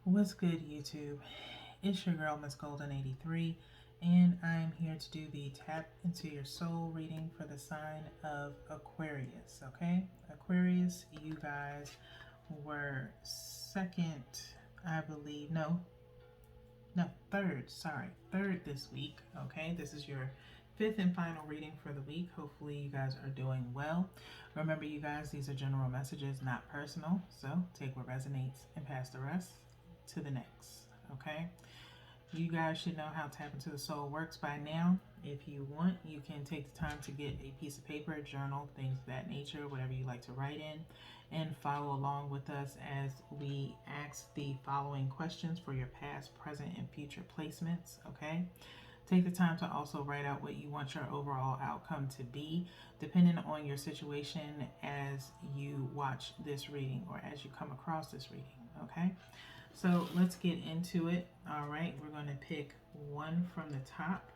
What's good, YouTube? It's your girl, Miss Golden 83, and I'm here to do the Tap into Your Soul reading for the sign of Aquarius. Okay, Aquarius, you guys were second, I believe. No, third. Sorry, third this week. Okay, this is your fifth and final reading for the week. Hopefully, you guys are doing well. Remember, you guys, these are general messages, not personal. So take what resonates and pass the rest to the next. Okay, you guys should know how Tap into the Soul works by now. If you want, you can take the time to get a piece of paper, journal, things of that nature, whatever you like to write in, and follow along with us as we ask the following questions for your past, present, and future placements. Okay. Take the time to also write out what you want your overall outcome to be, depending on your situation as you watch this reading or as you come across this reading. Okay. So let's get into it. All right, we're going to pick one from the top,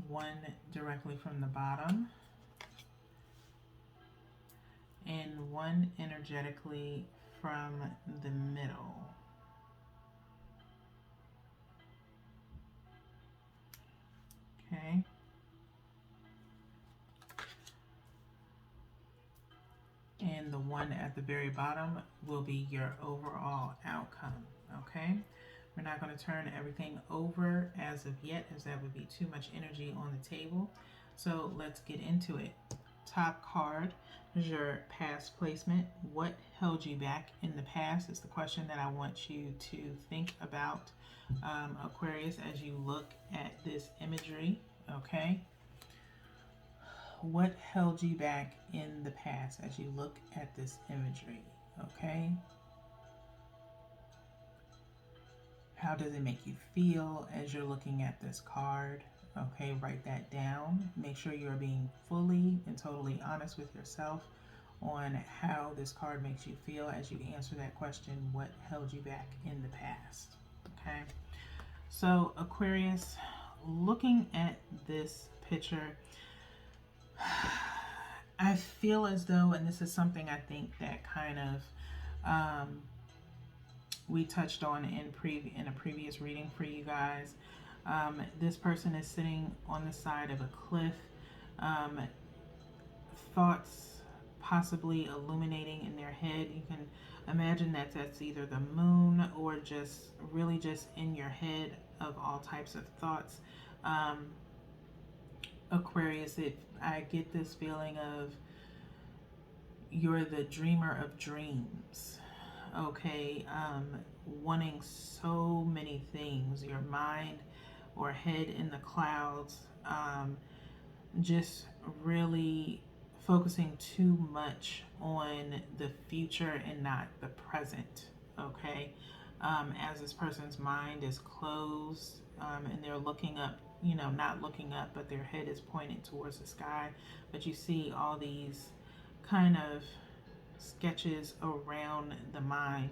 one directly from the bottom, and one energetically from the middle. Okay. And the one at the very bottom will be your overall outcome. Okay. We're not going to turn everything over as of yet, as that would be too much energy on the table. So let's get into it. Top card is your past placement. What held you back in the past is the question that I want you to think about, Aquarius, as you look at this imagery. Okay. What held you back in the past as you look at this imagery? Okay. How does it make you feel as you're looking at this card? Okay, write that down. Make sure you're being fully and totally honest with yourself on how this card makes you feel as you answer that question. What held you back in the past? Okay. So Aquarius, looking at this picture, I feel as though, and this is something I think that kind of we touched on in a previous reading for you guys. This person is sitting on the side of a cliff. Thoughts possibly illuminating in their head. You can imagine that that's either the moon or just really just in your head of all types of thoughts. Aquarius, I get this feeling of you're the dreamer of dreams. Okay, wanting so many things, your mind or head in the clouds, just really focusing too much on the future and not the present. Okay, as this person's mind is closed, and they're looking up, not looking up, but their head is pointed towards the sky, but you see all these kind of sketches around the mind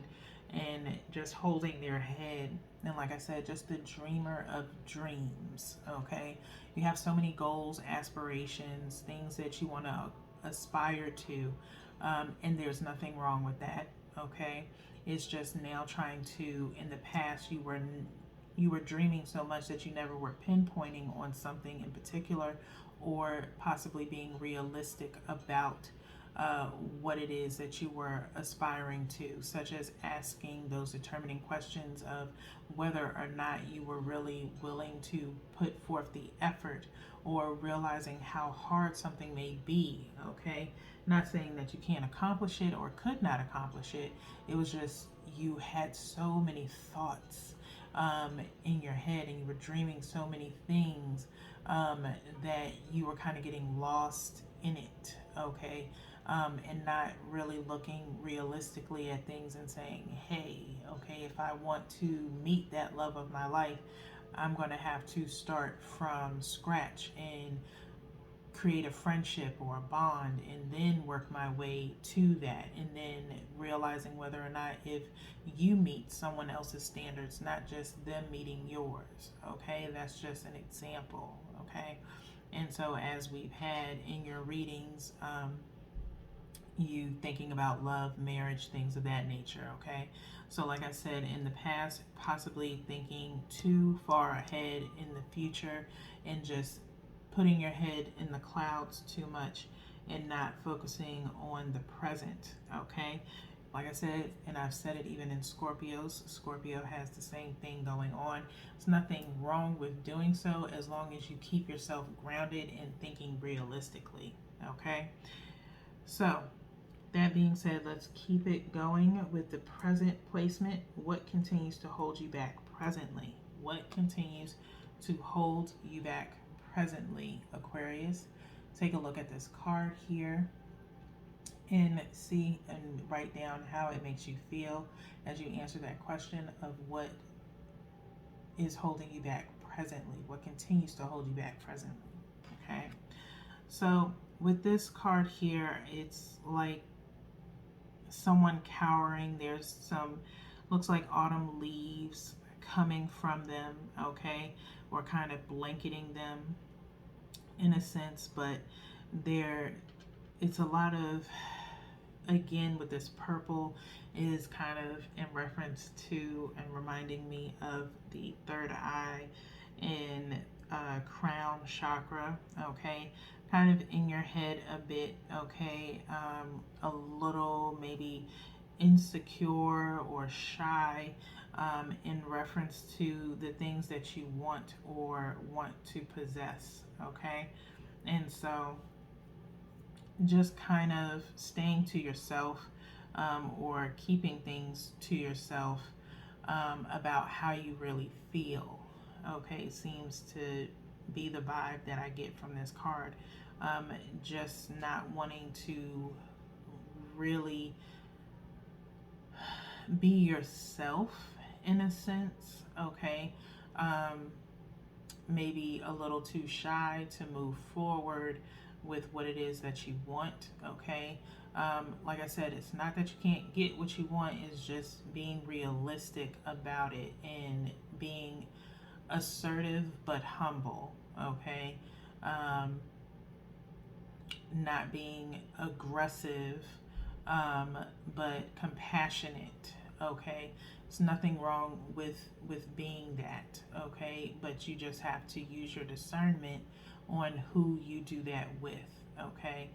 and just holding their head. And like I said, just the dreamer of dreams. Okay, you have so many goals, aspirations, things that you want to aspire to, and there's nothing wrong with that. Okay, it's just now trying to, in the past you were dreaming so much that you never were pinpointing on something in particular, or possibly being realistic about what it is that you were aspiring to, such as asking those determining questions of whether or not you were really willing to put forth the effort, or realizing how hard something may be. Okay, not saying that you can't accomplish it or could not accomplish it. It was just you had so many thoughts in your head, and you were dreaming so many things, that you were kind of getting lost in it. Okay, and not really looking realistically at things and saying, hey, okay, if I want to meet that love of my life, I'm going to have to start from scratch and create a friendship or a bond, and then work my way to that, and then realizing whether or not if you meet someone else's standards, not just them meeting yours. Okay, that's just an example. Okay, and so as we've had in your readings, you thinking about love, marriage, things of that nature, okay? So, like I said, in the past, possibly thinking too far ahead in the future and just putting your head in the clouds too much and not focusing on the present, okay? Like I said, and I've said it even in Scorpios, Scorpio has the same thing going on. There's nothing wrong with doing so as long as you keep yourself grounded and thinking realistically, okay? So, that being said, let's keep it going with the present placement. What continues to hold you back presently? What continues to hold you back presently, Aquarius? Take a look at this card here and see and write down how it makes you feel as you answer that question of what is holding you back presently, what continues to hold you back presently. Okay, so with this card here, it's like someone cowering. There's some, looks like autumn leaves coming from them, okay, or kind of blanketing them in a sense, but there, it's a lot of, again, with this purple, is kind of in reference to and reminding me of the third eye in crown chakra, okay, kind of in your head a bit, okay, a little maybe insecure or shy in reference to the things that you want or want to possess, okay, and so just kind of staying to yourself or keeping things to yourself about how you really feel. Okay, seems to be the vibe that I get from this card. Just not wanting to really be yourself in a sense. Okay, maybe a little too shy to move forward with what it is that you want, okay? Like I said, it's not that you can't get what you want, it's just being realistic about it and being assertive but humble, okay? Not being aggressive but compassionate, okay? There's nothing wrong with being that, okay? But you just have to use your discernment on who you do that with, okay?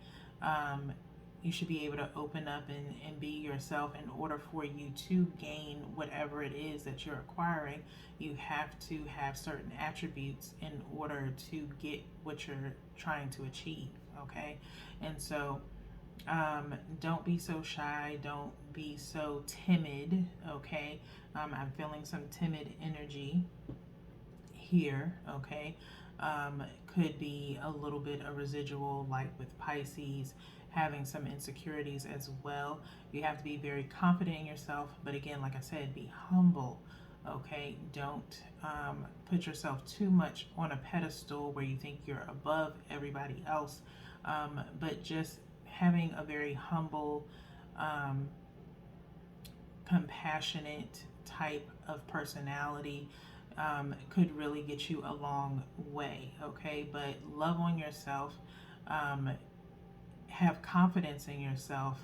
You should be able to open up and be yourself. In order for you to gain whatever it is that you're acquiring, you have to have certain attributes in order to get what you're trying to achieve, okay? And so don't be so shy, don't be so timid, okay? I'm feeling some timid energy here, okay? Could be a little bit of residual, like with Pisces, having some insecurities as well. You have to be very confident in yourself, but again, like I said, be humble, okay? Don't put yourself too much on a pedestal where you think you're above everybody else, but just having a very humble, compassionate type of personality could really get you a long way, okay? But love on yourself, have confidence in yourself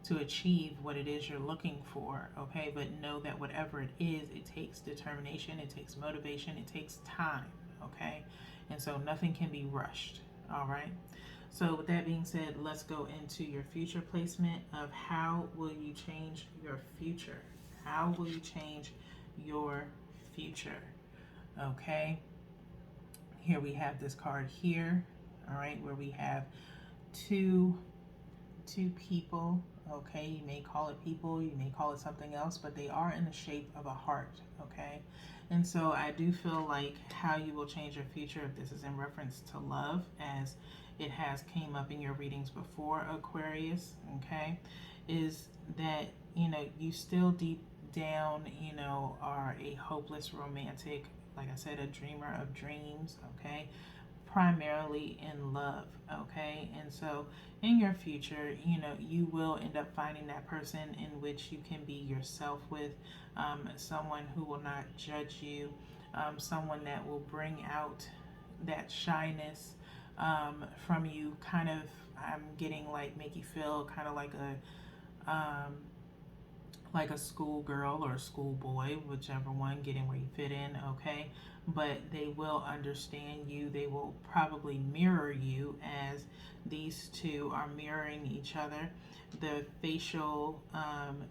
to achieve what it is you're looking for, okay? But know that whatever it is, it takes determination, it takes motivation, it takes time, okay? And so nothing can be rushed, all right? So with that being said, let's go into your future placement of how will you change your future? How will you change your future? Okay. Here we have this card here, all right, where we have two people, okay? You may call it people, you may call it something else, but they are in the shape of a heart, okay? And so I do feel like how you will change your future, if this is in reference to love, as it has came up in your readings before, Aquarius, okay, is that, you know, you still deep down, you know, are a hopeless romantic, like I said, a dreamer of dreams, okay, primarily in love, okay? And so in your future, you know, you will end up finding that person in which you can be yourself with, someone who will not judge you, someone that will bring out that shyness from you, kind of, I'm getting like make you feel kind of like a schoolgirl or a schoolboy, whichever one, getting where you fit in, okay? But they will understand you. They will probably mirror you as these two are mirroring each other. The facial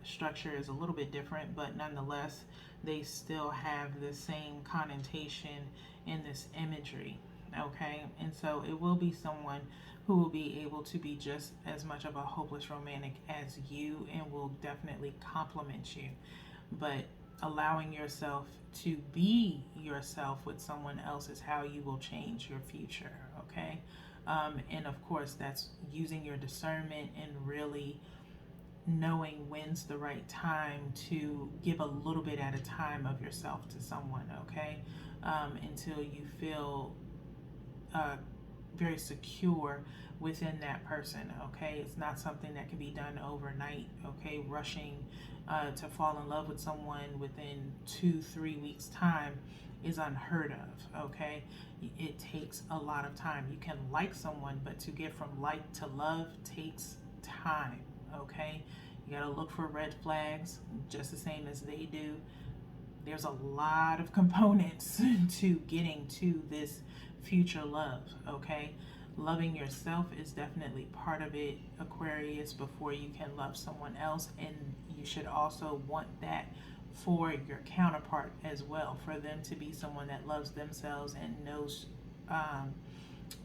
structure is a little bit different, but nonetheless, they still have the same connotation in this imagery, okay? And so it will be someone who will be able to be just as much of a hopeless romantic as you and will definitely compliment you. But allowing yourself to be yourself with someone else is how you will change your future, okay? And of course, that's using your discernment and really knowing when's the right time to give a little bit at a time of yourself to someone, okay? Until you feel very secure within that person, okay? It's not something that can be done overnight, okay? Rushing to fall in love with someone within 2-3 weeks time is unheard of, okay? It takes a lot of time. You can like someone, but to get from like to love takes time, okay? You gotta look for red flags just the same as they do. There's a lot of components to getting to this future love, okay? Loving yourself is definitely part of it, Aquarius, before you can love someone else. And you should also want that for your counterpart as well, for them to be someone that loves themselves and knows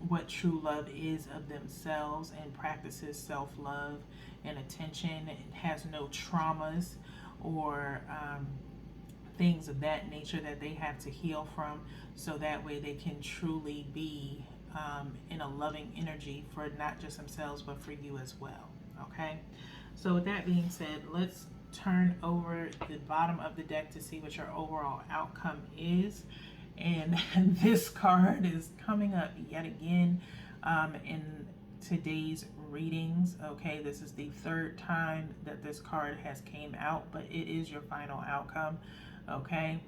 what true love is of themselves and practices self-love and attention. It has no traumas or things of that nature that they have to heal from, so that way they can truly be in a loving energy for not just themselves but for you as well, okay? So with that being said, let's turn over the bottom of the deck to see what your overall outcome is. And this card is coming up yet again in today's readings, okay? This is the third time that this card has came out, but it is your final outcome, okay?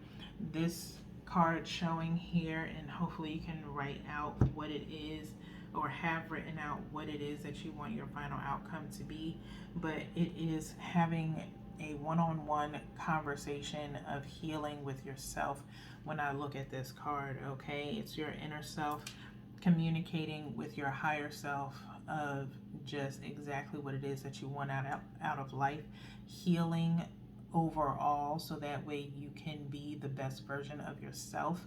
This card showing here, and hopefully you can write out what it is or have written out what it is that you want your final outcome to be, but it is having a one-on-one conversation of healing with yourself. When I look at this card, okay, it's your inner self communicating with your higher self of just exactly what it is that you want out of life, healing overall, so that way you can be the best version of yourself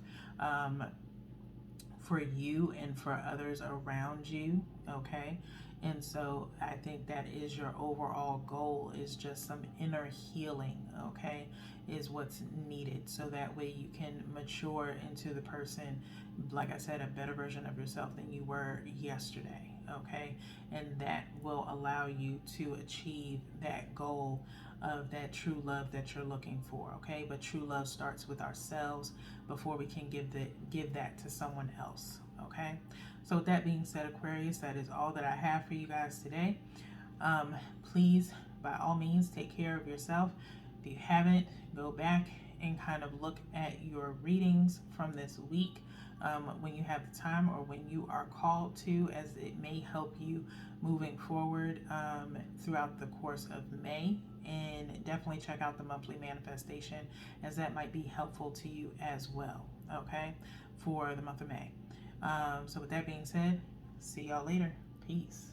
for you and for others around you, okay? And so I think that is your overall goal, is just some inner healing, okay, is what's needed, so that way you can mature into the person, like I said, a better version of yourself than you were yesterday, okay? And that will allow you to achieve that goal of that true love that you're looking for, okay? But true love starts with ourselves before we can give that to someone else, okay? So with that being said, Aquarius, that is all that I have for you guys today. Please, by all means, take care of yourself. If you haven't, go back and kind of look at your readings from this week when you have the time or when you are called to, as it may help you moving forward throughout the course of May. And definitely check out the monthly manifestation, as that might be helpful to you as well, okay, for the month of May. So with that being said, see y'all later. Peace.